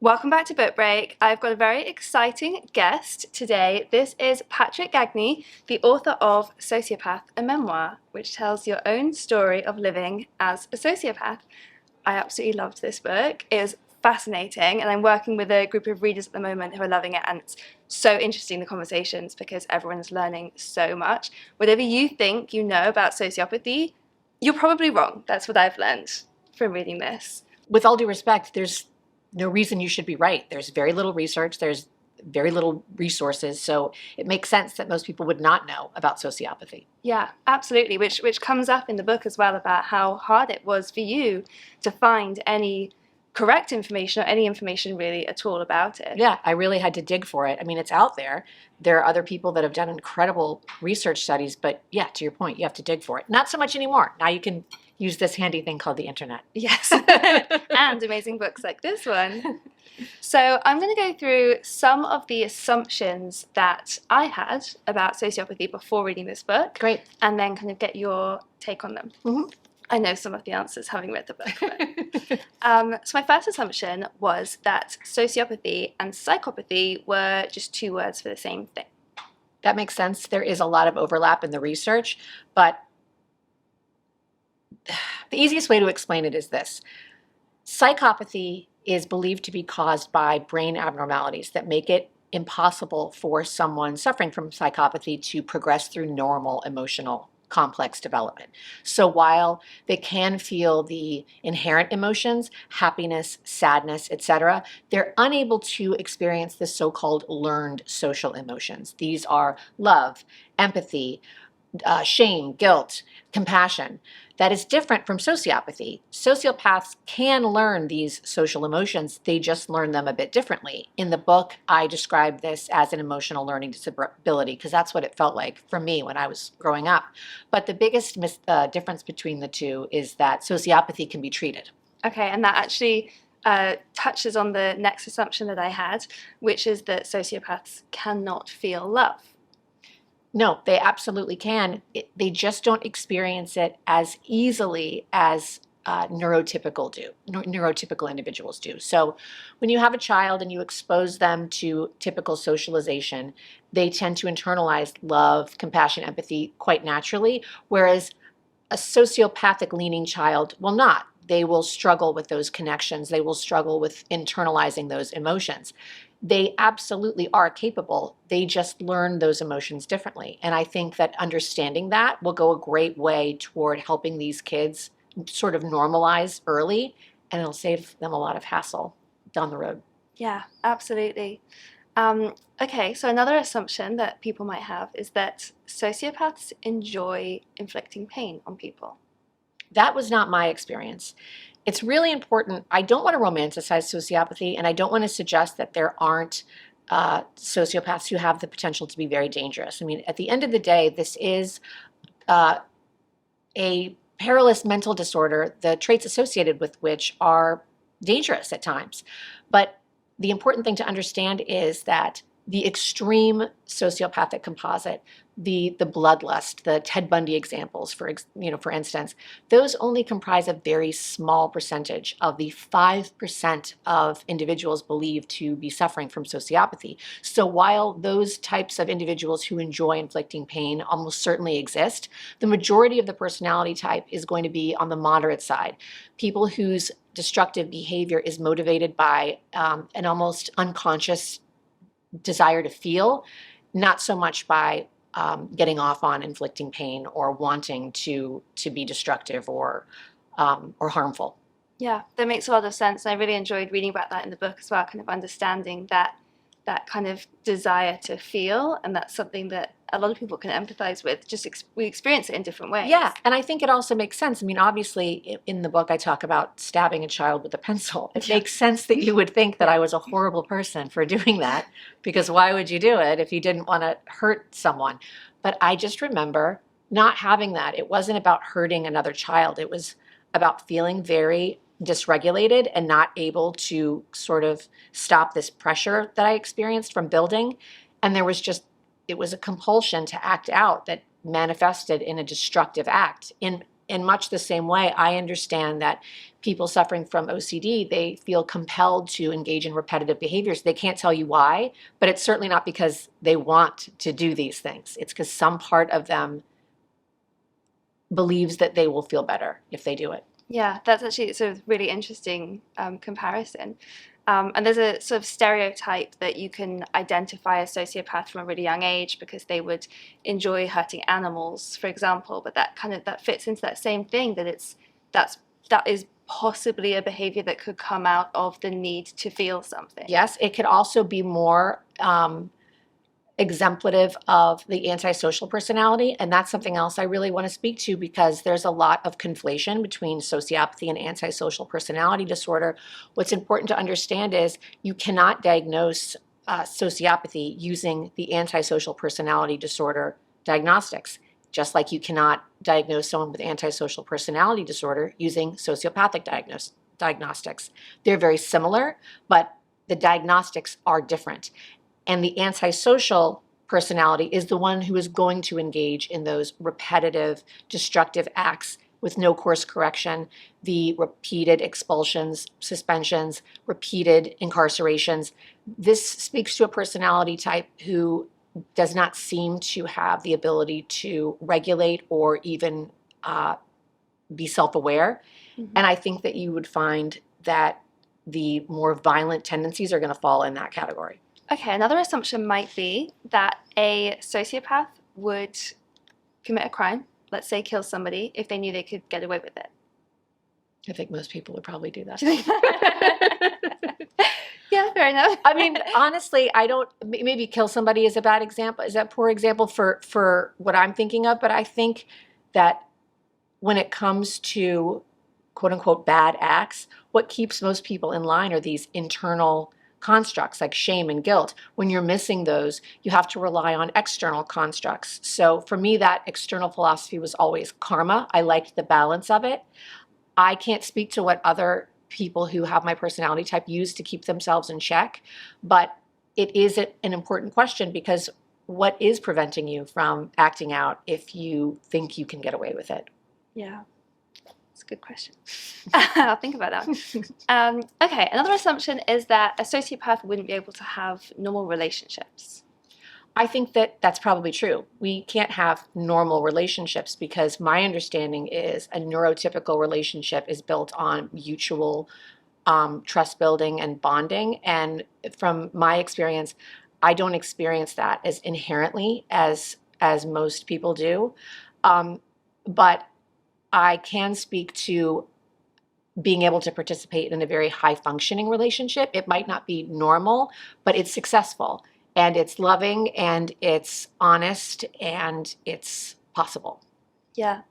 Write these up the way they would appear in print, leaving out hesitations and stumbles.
Welcome back to Book Break. I've got a very exciting guest today. This is Patric Gagne, the author of Sociopath, a memoir, which tells your own story of living as a sociopath. I absolutely loved this book. It was fascinating, and I'm working with a group of readers at the moment who are loving it, and it's so interesting, the conversations, because everyone's learning so much. Whatever you think you know about sociopathy, you're probably wrong. That's what I've learned from reading this. With all due respect, there's no reason you should be right. There's very little research. There's very little resources. So it makes sense that most people would not know about sociopathy. Yeah, absolutely, which comes up in the book as well, about how hard it was for you to find any correct information or any information really at all about it. Yeah, I really had to dig for it. I mean, it's out there. There are other people that have done incredible research studies, but yeah, to your point, you have to dig for it. Not so much anymore. Now you can use this handy thing called the internet. Yes, and amazing books like this one. So I'm going to go through some of the assumptions that I had about sociopathy before reading this book. Great. And then kind of get your take on them. Mm-hmm. I know some of the answers having read the book. So my first assumption was that sociopathy and psychopathy were just two words for the same thing. That makes sense. There is a lot of overlap in the research, but the easiest way to explain it is this. Psychopathy is believed to be caused by brain abnormalities that make it impossible for someone suffering from psychopathy to progress through normal emotional complex development. So while they can feel the inherent emotions, happiness, sadness, etc., they're unable to experience the so-called learned social emotions. These are love, empathy, shame, guilt, compassion. That is different from sociopathy. Sociopaths can learn these social emotions, they just learn them a bit differently. In the book, I describe this as an emotional learning disability because that's what it felt like for me when I was growing up. But the biggest difference between the two is that sociopathy can be treated. Okay, and that actually touches on the next assumption that I had, which is that sociopaths cannot feel love. No, they absolutely can. They just don't experience it as easily as neurotypical individuals do. So when you have a child and you expose them to typical socialization, they tend to internalize love, compassion, empathy quite naturally, whereas a sociopathic leaning child will not. They will struggle with those connections. They will struggle with internalizing those emotions. They absolutely are capable. They just learn those emotions differently. And I think that understanding that will go a great way toward helping these kids sort of normalize early, and it'll save them a lot of hassle down the road. Yeah, absolutely. Okay, so another assumption that people might have is that sociopaths enjoy inflicting pain on people. That was not my experience. It's really important. I don't want to romanticize sociopathy, and I don't want to suggest that there aren't sociopaths who have the potential to be very dangerous. I mean, at the end of the day, this is a perilous mental disorder, the traits associated with which are dangerous at times. But the important thing to understand is that the extreme sociopathic composite, the bloodlust, the Ted Bundy examples, for instance, those only comprise a very small percentage of the 5% of individuals believed to be suffering from sociopathy. So while those types of individuals who enjoy inflicting pain almost certainly exist, the majority of the personality type is going to be on the moderate side. People whose destructive behavior is motivated by an almost unconscious desire to feel, not so much by getting off on inflicting pain or wanting to be destructive or harmful. Yeah, that makes a lot of sense. And I really enjoyed reading about that in the book as well, kind of understanding that kind of desire to feel, and that's something that a lot of people can empathize with. Just we experience it in different ways. Yeah, and I think it also makes sense. I mean, obviously, in the book, I talk about stabbing a child with a pencil. It makes sense that you would think that I was a horrible person for doing that, because why would you do it if you didn't want to hurt someone? But I just remember not having that. It wasn't about hurting another child. It was about feeling very dysregulated and not able to sort of stop this pressure that I experienced from building. And it was a compulsion to act out that manifested in a destructive act in in much the same way, I understand that people suffering from OCD, they feel compelled to engage in repetitive behaviors. They can't tell you why, but it's certainly not because they want to do these things. It's because some part of them believes that they will feel better if they do it. Yeah, that's actually a sort of really interesting comparison. And there's a sort of stereotype that you can identify a sociopath from a really young age because they would enjoy hurting animals, for example. But that fits into that same thing, that is possibly a behavior that could come out of the need to feel something. Yes, it could also be more exemplative of the antisocial personality. And that's something else I really want to speak to, because there's a lot of conflation between sociopathy and antisocial personality disorder. What's important to understand is you cannot diagnose sociopathy using the antisocial personality disorder diagnostics, just like you cannot diagnose someone with antisocial personality disorder using sociopathic diagnostics. They're very similar, but the diagnostics are different. And the antisocial personality is the one who is going to engage in those repetitive, destructive acts with no course correction, the repeated expulsions, suspensions, repeated incarcerations. This speaks to a personality type who does not seem to have the ability to regulate or even be self-aware. Mm-hmm. And I think that you would find that the more violent tendencies are going to fall in that category. Okay, another assumption might be that a sociopath would commit a crime, let's say kill somebody, if they knew they could get away with it. I think most people would probably do that. Yeah, fair enough. I mean, honestly, maybe kill somebody is a bad example, is a poor example for what I'm thinking of, but I think that when it comes to quote unquote bad acts, what keeps most people in line are these internal constructs like shame and guilt. When you're missing those, you have to rely on external constructs. So for me, that external philosophy was always karma. I liked the balance of it. I can't speak to what other people who have my personality type use to keep themselves in check, but it is an important question, because what is preventing you from acting out if you think you can get away with it? Yeah. That's a good question. I'll think about that. Okay, another assumption is that a sociopath wouldn't be able to have normal relationships. I think that that's probably true. We can't have normal relationships because my understanding is a neurotypical relationship is built on mutual trust building and bonding. And from my experience, I don't experience that as inherently as most people do. But I can speak to being able to participate in a very high functioning relationship. It might not be normal, but it's successful and it's loving and it's honest and it's possible. Yeah,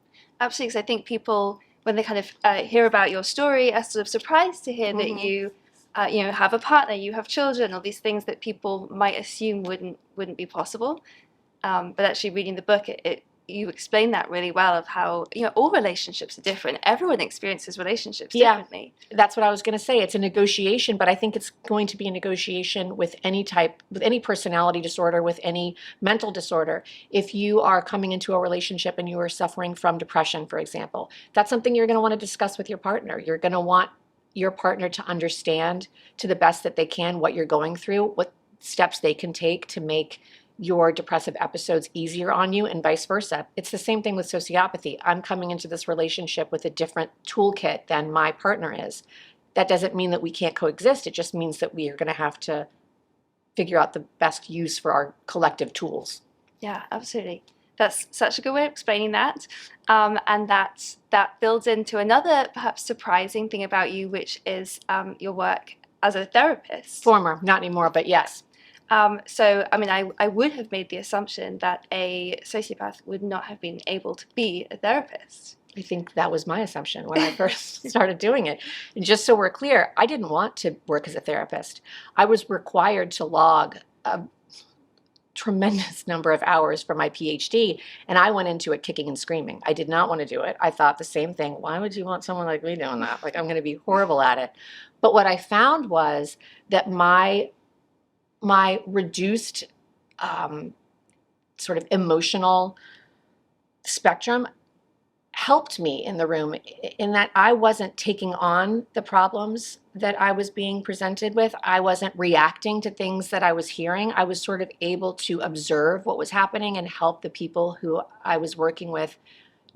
absolutely. Because I think people, when they kind of hear about your story, are sort of surprised to hear that you have a partner, you have children, all these things that people might assume wouldn't be possible. But actually reading the book, you explain that really well, of how all relationships are different. Everyone experiences relationships differently. That's what I was going to say. It's a negotiation, but I think it's going to be a negotiation with any personality disorder, with any mental disorder. If you are coming into a relationship and you are suffering from depression, for example, that's something you're going to want to discuss with your partner. You're going to want your partner to understand to the best that they can what you're going through, what steps they can take to make your depressive episodes easier on you, and vice versa. It's the same thing with sociopathy. I'm coming into this relationship with a different toolkit than my partner is. That doesn't mean that we can't coexist. It just means that we are going to have to figure out the best use for our collective tools. Yeah, absolutely. That's such a good way of explaining that. And that builds into another perhaps surprising thing about you, which is your work as a therapist. Former, not anymore, but yes. So, I mean, I would have made the assumption that a sociopath would not have been able to be a therapist. I think that was my assumption when I first started doing it. And just so we're clear, I didn't want to work as a therapist. I was required to log a tremendous number of hours for my PhD, and I went into it kicking and screaming. I did not want to do it. I thought the same thing. Why would you want someone like me doing that? Like, I'm going to be horrible at it. But what I found was that my reduced sort of emotional spectrum helped me in the room in that I wasn't taking on the problems that I was being presented with. I wasn't reacting to things that I was hearing. I was sort of able to observe what was happening and help the people who I was working with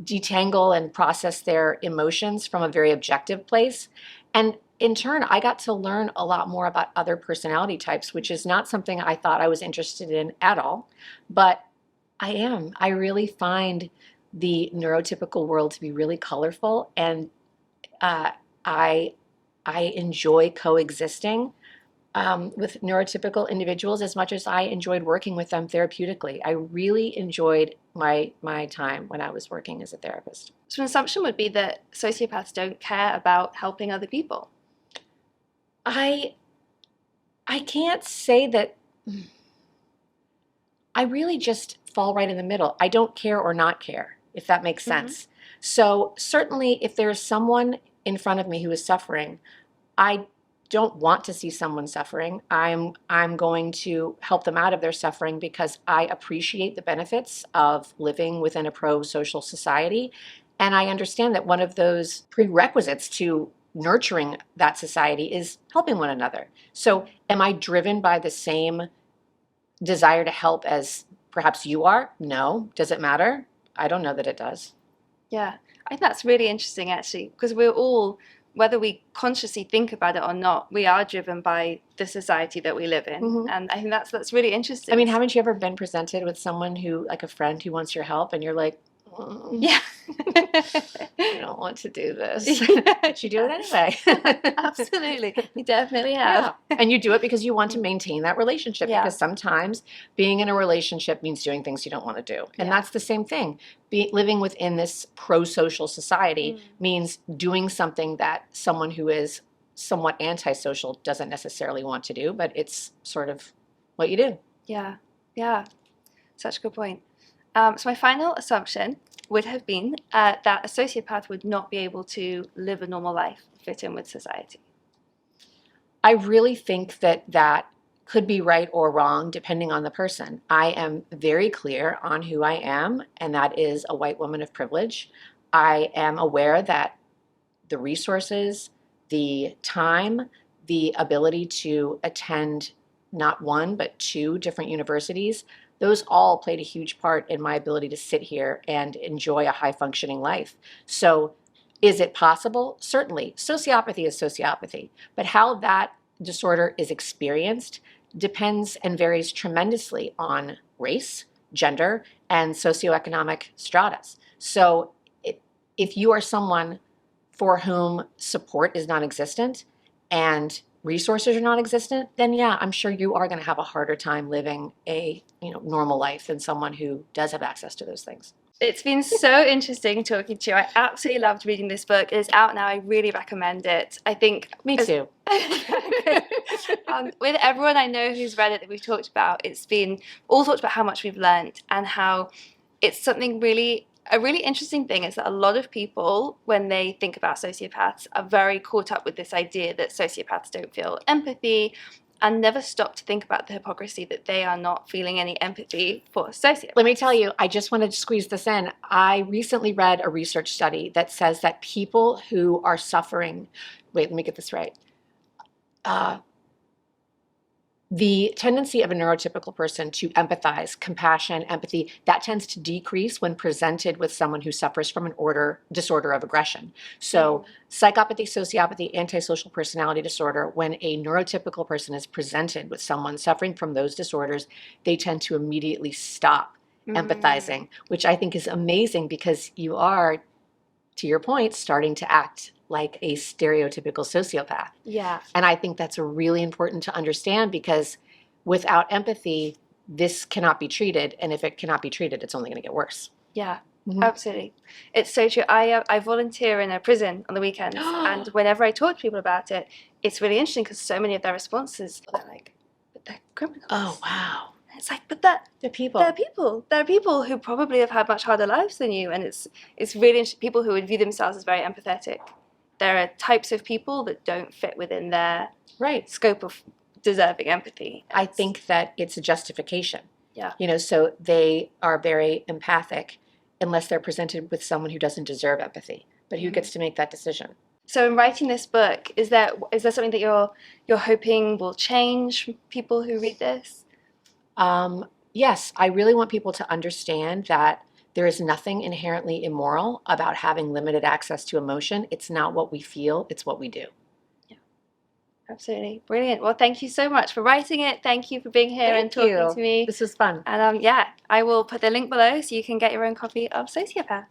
detangle and process their emotions from a very objective place. And in turn, I got to learn a lot more about other personality types, which is not something I thought I was interested in at all. But I am. I really find the neurotypical world to be really colorful, and uh, I I enjoy coexisting with neurotypical individuals as much as I enjoyed working with them therapeutically. I really enjoyed my time when I was working as a therapist. So an assumption would be that sociopaths don't care about helping other people. I I can't say that. I really just fall right in the middle. I don't care or not care, if that makes sense. So certainly if there's someone in front of me who is suffering, I don't want to see someone suffering. I'm going to help them out of their suffering because I appreciate the benefits of living within a pro-social society. And I understand that one of those prerequisites to nurturing that society is helping one another. So am I driven by the same desire to help as perhaps you are? No. Does it matter? I don't know that it does. Yeah, I think that's really interesting actually, because we're all, whether we consciously think about it or not, we are driven by the society that we live in. Mhm. And I think that's really interesting. I mean, haven't you ever been presented with someone who, like a friend who wants your help, and you're like, yeah. I don't want to do this. But you do it anyway. Absolutely. You definitely have. Yeah. And you do it because you want to maintain that relationship, Yeah. because sometimes being in a relationship means doing things you don't want to do. And Yeah. that's the same thing. Living within this pro-social society means doing something that someone who is somewhat antisocial doesn't necessarily want to do, but it's sort of what you do. Yeah. Yeah. Such a good point. So my final assumption would have been that a sociopath would not be able to live a normal life, fit in with society. I really think that that could be right or wrong depending on the person. I am very clear on who I am, and that is a white woman of privilege. I am aware that the resources, the time, the ability to attend not one, but two different universities, those all played a huge part in my ability to sit here and enjoy a high functioning life. So is it possible? Certainly. Sociopathy is sociopathy, but how that disorder is experienced depends and varies tremendously on race, gender, and socioeconomic stratas. So if you are someone for whom support is non-existent and resources are non-existent, then yeah, I'm sure you are going to have a harder time living a normal life than someone who does have access to those things. It's been so interesting talking to you. I absolutely loved reading this book. It's out now. I really recommend it. I think Me too. With everyone I know who's read it that we've talked about, it's been all talked about how much we've learned and how it's something really. A really interesting thing is that a lot of people, when they think about sociopaths, are very caught up with this idea that sociopaths don't feel empathy and never stop to think about the hypocrisy that they are not feeling any empathy for sociopaths. Let me tell you, I just wanted to squeeze this in. I recently read a research study that says that people who are suffering, wait, let me get this right. The tendency of a neurotypical person to empathize, compassion, empathy, that tends to decrease when presented with someone who suffers from an disorder of aggression. So psychopathy, sociopathy, antisocial personality disorder, when a neurotypical person is presented with someone suffering from those disorders, they tend to immediately stop empathizing, which I think is amazing because you are, to your point, starting to act like a stereotypical sociopath. Yeah. And I think that's really important to understand because without empathy, this cannot be treated. And if it cannot be treated, it's only going to get worse. Yeah, absolutely. It's so true. I volunteer in a prison on the weekends, and whenever I talk to people about it, it's really interesting because so many of their responses, they're like, but they're criminals. Oh, wow. It's like, but they're people. They're people. They're people who probably have had much harder lives than you, and it's really interesting. People who would view themselves as very empathetic. There are types of people that don't fit within their scope of deserving empathy. I think that it's a justification. Yeah. So they are very empathic unless they're presented with someone who doesn't deserve empathy. But who gets to make that decision? So in writing this book, is there something that you're hoping will change people who read this? Yes, I really want people to understand that there is nothing inherently immoral about having limited access to emotion. It's not what we feel, it's what we do. Absolutely. Brilliant. Well, thank you so much for writing it. Thank you for being here and Thank talking you. to me. This was fun. And yeah, I will put the link below so you can get your own copy of Sociopath.